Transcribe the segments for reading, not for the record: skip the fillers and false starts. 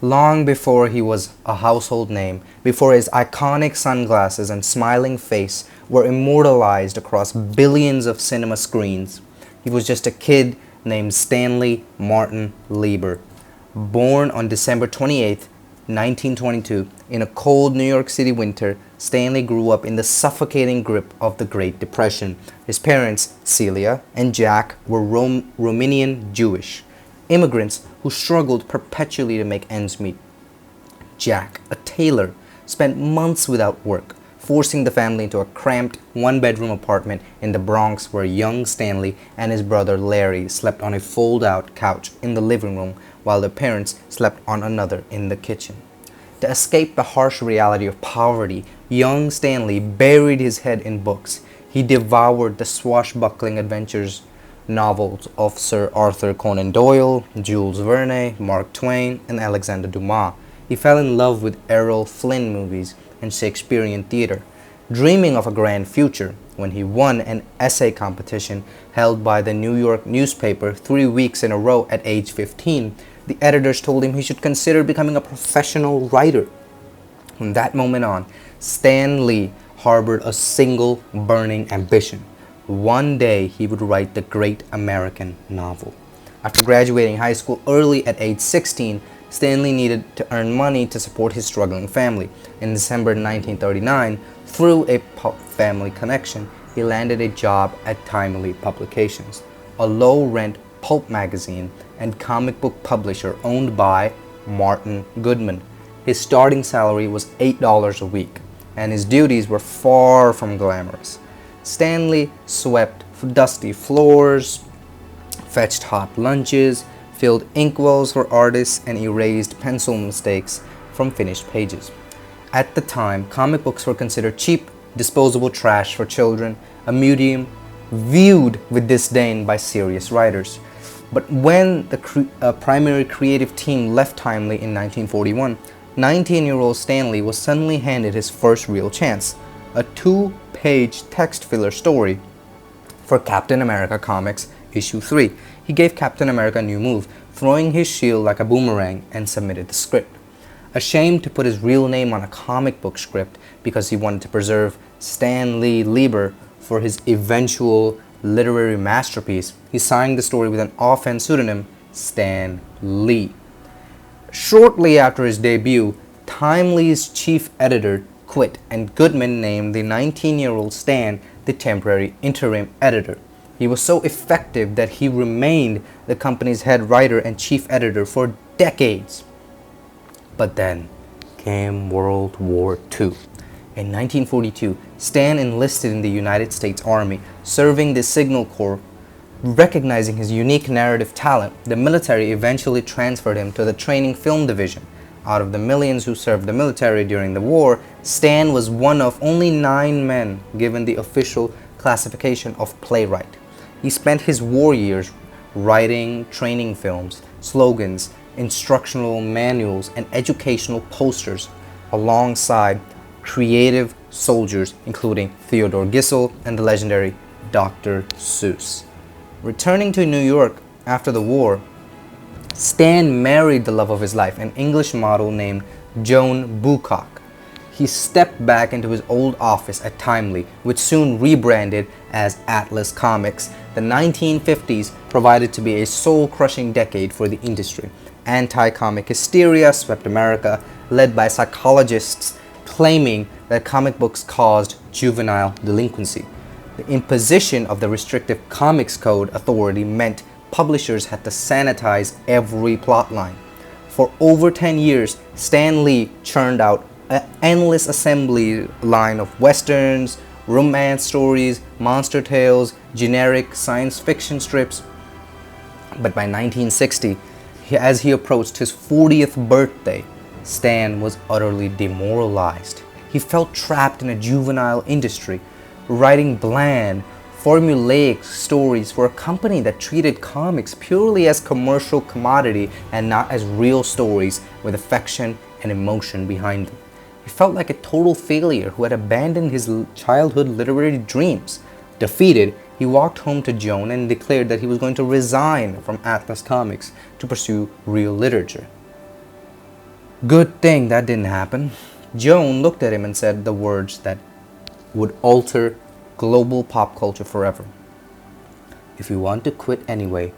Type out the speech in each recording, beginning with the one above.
Long before he was a household name, before his iconic sunglasses and smiling face were immortalized across billions of cinema screens, he was just a kid named Stanley Martin Lieber. Born on December 28, 1922, in a cold New York City winter, Stanley grew up in the suffocating grip of the Great Depression. His parents, Celia and Jack, were Romanian Jewish immigrants who struggled perpetually to make ends meet. Jack, a tailor, spent months without work, forcing the family into a cramped one-bedroom apartment in the Bronx where young Stanley and his brother Larry slept on a fold-out couch in the living room while their parents slept on another in the kitchen. To escape the harsh reality of poverty, young Stanley buried his head in books. He devoured the swashbuckling adventures novels of Sir Arthur Conan Doyle, Jules Verne, Mark Twain, and Alexander Dumas. He fell in love with Errol Flynn movies and Shakespearean theater, dreaming of a grand future. When he won an essay competition held by the New York newspaper 3 weeks in a row at age 15, the editors told him he should consider becoming a professional writer. From that moment on, Stan Lee harbored a single burning ambition. One day he would write the great American novel. After graduating high school early at age 16, Stanley needed to earn money to support his struggling family. In December 1939, through a family connection, he landed a job at Timely Publications, a low-rent pulp magazine and comic book publisher owned by Martin Goodman. His starting salary was $8 a week, and his duties were far from glamorous. Stanley swept dusty floors, fetched hot lunches, filled inkwells for artists, and erased pencil mistakes from finished pages. At the time, comic books were considered cheap, disposable trash for children, a medium viewed with disdain by serious writers. But when the primary creative team left Timely in 1941, 19-year-old Stanley was suddenly handed his first real chance, a 2-page text filler story for Captain America Comics issue 3. He gave Captain America a new move, throwing his shield like a boomerang, and submitted the script. Ashamed to put his real name on a comic book script because he wanted to preserve Stan Lee Lieber for his eventual literary masterpiece, he signed the story with an offhand pseudonym, Stan Lee. Shortly after his debut, Timely's chief editor quit, and Goodman named the 19-year-old Stan the temporary interim editor. He was so effective that he remained the company's head writer and chief editor for decades. But then came World War II. In 1942, Stan enlisted in the United States Army, serving the Signal Corps. Recognizing his unique narrative talent, the military eventually transferred him to the Training Film Division. Out of the millions who served the military during the war, Stan was one of only 9 men given the official classification of playwright. He spent his war years writing training films, slogans, instructional manuals, and educational posters alongside creative soldiers including Theodore Gissel and the legendary Dr. Seuss. Returning to New York after the war, Stan married the love of his life, an English model named Joan Bucock. He stepped back into his old office at Timely, which soon rebranded as Atlas Comics. The 1950s provided to be a soul-crushing decade for the industry. Anti-comic hysteria swept America, led by psychologists claiming that comic books caused juvenile delinquency. The imposition of the restrictive Comics Code authority meant publishers had to sanitize every plotline. For over 10 years, Stan Lee churned out an endless assembly line of westerns, romance stories, monster tales, generic science fiction strips. But by 1960, as he approached his 40th birthday, Stan was utterly demoralized. He felt trapped in a juvenile industry, writing bland, formulaic stories for a company that treated comics purely as commercial commodity and not as real stories with affection and emotion behind them. He felt like a total failure who had abandoned his childhood literary dreams. Defeated, he walked home to Joan and declared that he was going to resign from Atlas Comics to pursue real literature. Good thing that didn't happen. Joan looked at him and said the words that would alter global pop culture forever. If you want to quit anyway,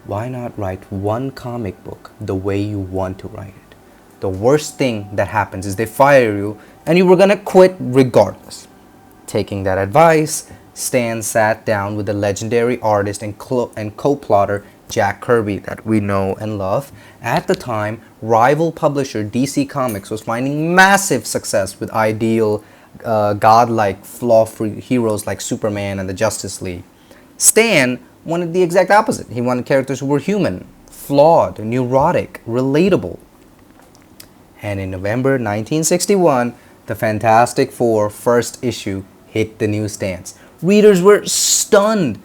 why not write one comic book the way you want to write it? The worst thing that happens is they fire you and you were gonna quit regardless. Taking that advice, Stan sat down with the legendary artist and co-plotter Jack Kirby that we know and love. At the time, rival publisher DC Comics was finding massive success with ideal, godlike, flaw-free heroes like Superman and the Justice League. Stan wanted the exact opposite. He wanted characters who were human, flawed, neurotic, relatable. And in November 1961, the Fantastic Four first issue hit the newsstands. Readers were stunned.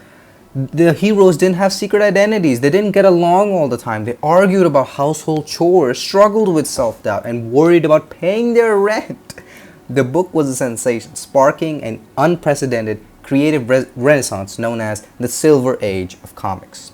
The heroes didn't have secret identities. They didn't get along all the time. They argued about household chores, struggled with self-doubt, and worried about paying their rent. The book was a sensation, sparking an unprecedented creative renaissance known as the Silver Age of comics.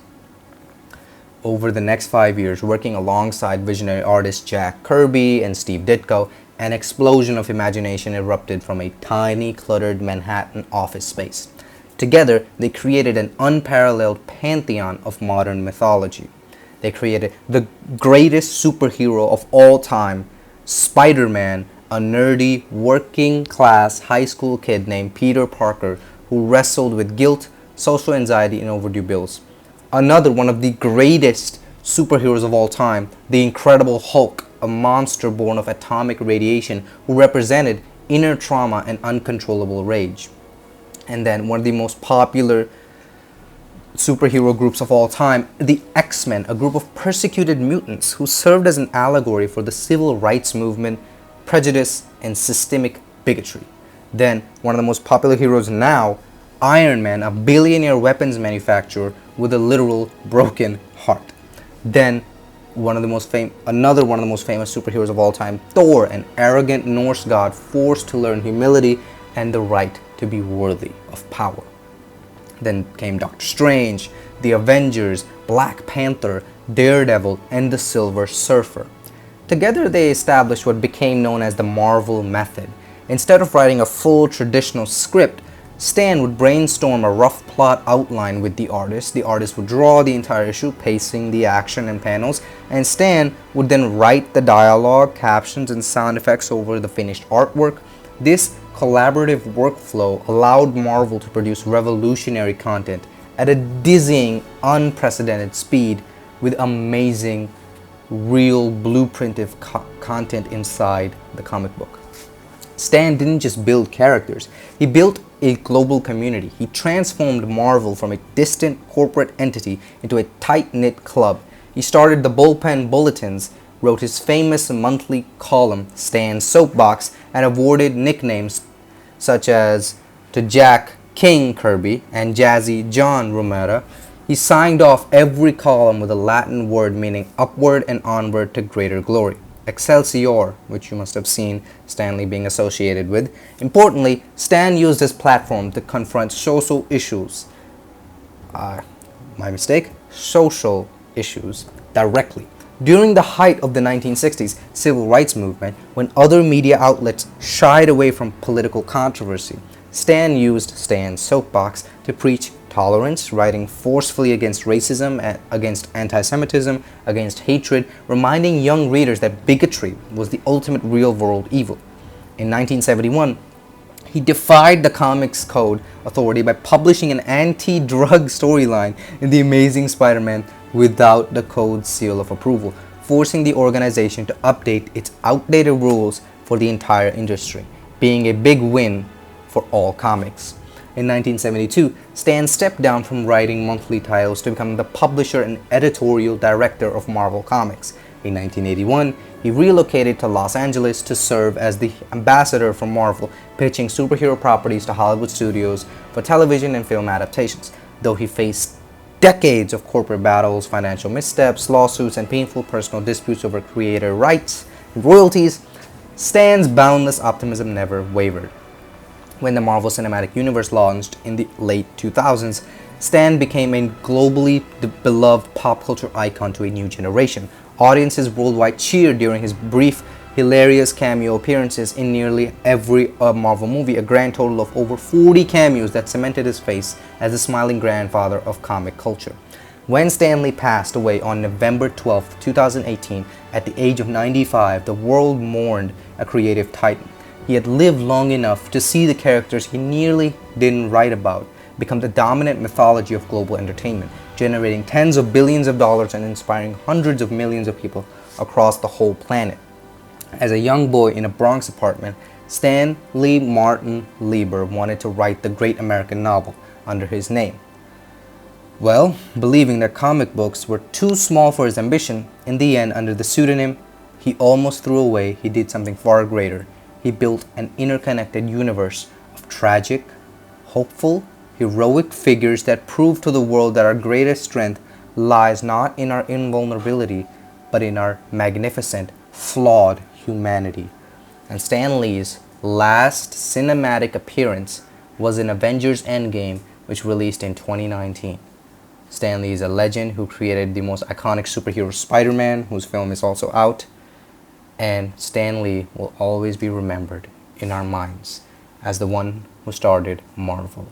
Over the next 5 years, working alongside visionary artists Jack Kirby and Steve Ditko, an explosion of imagination erupted from a tiny, cluttered Manhattan office space. Together, they created an unparalleled pantheon of modern mythology. They created the greatest superhero of all time, Spider-Man, a nerdy, working-class high school kid named Peter Parker who wrestled with guilt, social anxiety, and overdue bills. Another one of the greatest superheroes of all time, the Incredible Hulk, a monster born of atomic radiation who represented inner trauma and uncontrollable rage. And then one of the most popular superhero groups of all time, the X-Men, a group of persecuted mutants who served as an allegory for the civil rights movement, prejudice, and systemic bigotry. Then, one of the most popular heroes now, Iron Man, a billionaire weapons manufacturer with a literal broken heart. Then, another one of the most famous superheroes of all time, Thor, an arrogant Norse god forced to learn humility and the right to be worthy of power. Then came Doctor Strange, the Avengers, Black Panther, Daredevil, and the Silver Surfer. Together they established what became known as the Marvel Method. Instead of writing a full traditional script, Stan would brainstorm a rough plot outline with the artist. The artist would draw the entire issue, pacing the action and panels, and Stan would then write the dialogue, captions, and sound effects over the finished artwork. This collaborative workflow allowed Marvel to produce revolutionary content at a dizzying, unprecedented speed with amazing, real blueprinted content inside the comic book. Stan didn't just build characters, he built a global community. He transformed Marvel from a distant corporate entity into a tight-knit club. He started the Bullpen Bulletins, wrote his famous monthly column, Stan's Soapbox, and awarded nicknames such as to Jack King Kirby and Jazzy John Romita. He signed off every column with a Latin word meaning upward and onward to greater glory. Excelsior, which you must have seen Stan Lee being associated with. Importantly, Stan used his platform to confront social issues. Social issues directly. During the height of the 1960s civil rights movement, when other media outlets shied away from political controversy, Stan used Stan's Soapbox to preach tolerance, writing forcefully against racism, against anti-Semitism, against hatred, reminding young readers that bigotry was the ultimate real-world evil. In 1971, he defied the Comics Code Authority by publishing an anti-drug storyline in The Amazing Spider-Man without the code's seal of approval, forcing the organization to update its outdated rules for the entire industry, being a big win for all comics. In 1972, Stan stepped down from writing monthly titles to become the publisher and editorial director of Marvel Comics. In 1981, he relocated to Los Angeles to serve as the ambassador for Marvel, pitching superhero properties to Hollywood studios for television and film adaptations. Though he faced decades of corporate battles, financial missteps, lawsuits, and painful personal disputes over creator rights and royalties, Stan's boundless optimism never wavered. When the Marvel Cinematic Universe launched in the late 2000s, Stan became a globally beloved pop culture icon to a new generation. Audiences worldwide cheered during his brief hilarious cameo appearances in nearly every Marvel movie, a grand total of over 40 cameos that cemented his face as the smiling grandfather of comic culture. When Stan Lee passed away on November 12, 2018, at the age of 95, the world mourned a creative titan. He had lived long enough to see the characters he nearly didn't write about become the dominant mythology of global entertainment, generating tens of billions of dollars and inspiring hundreds of millions of people across the whole planet. As a young boy in a Bronx apartment, Stan Lee Martin Lieber wanted to write the great American novel under his name. Well, believing that comic books were too small for his ambition, in the end, under the pseudonym he almost threw away, he did something far greater. He built an interconnected universe of tragic, hopeful, heroic figures that prove to the world that our greatest strength lies not in our invulnerability, but in our magnificent, flawed humanity. And Stan Lee's last cinematic appearance was in Avengers Endgame, which released in 2019. Stan Lee is a legend who created the most iconic superhero Spider-Man, whose film is also out. And Stan Lee will always be remembered in our minds as the one who started Marvel.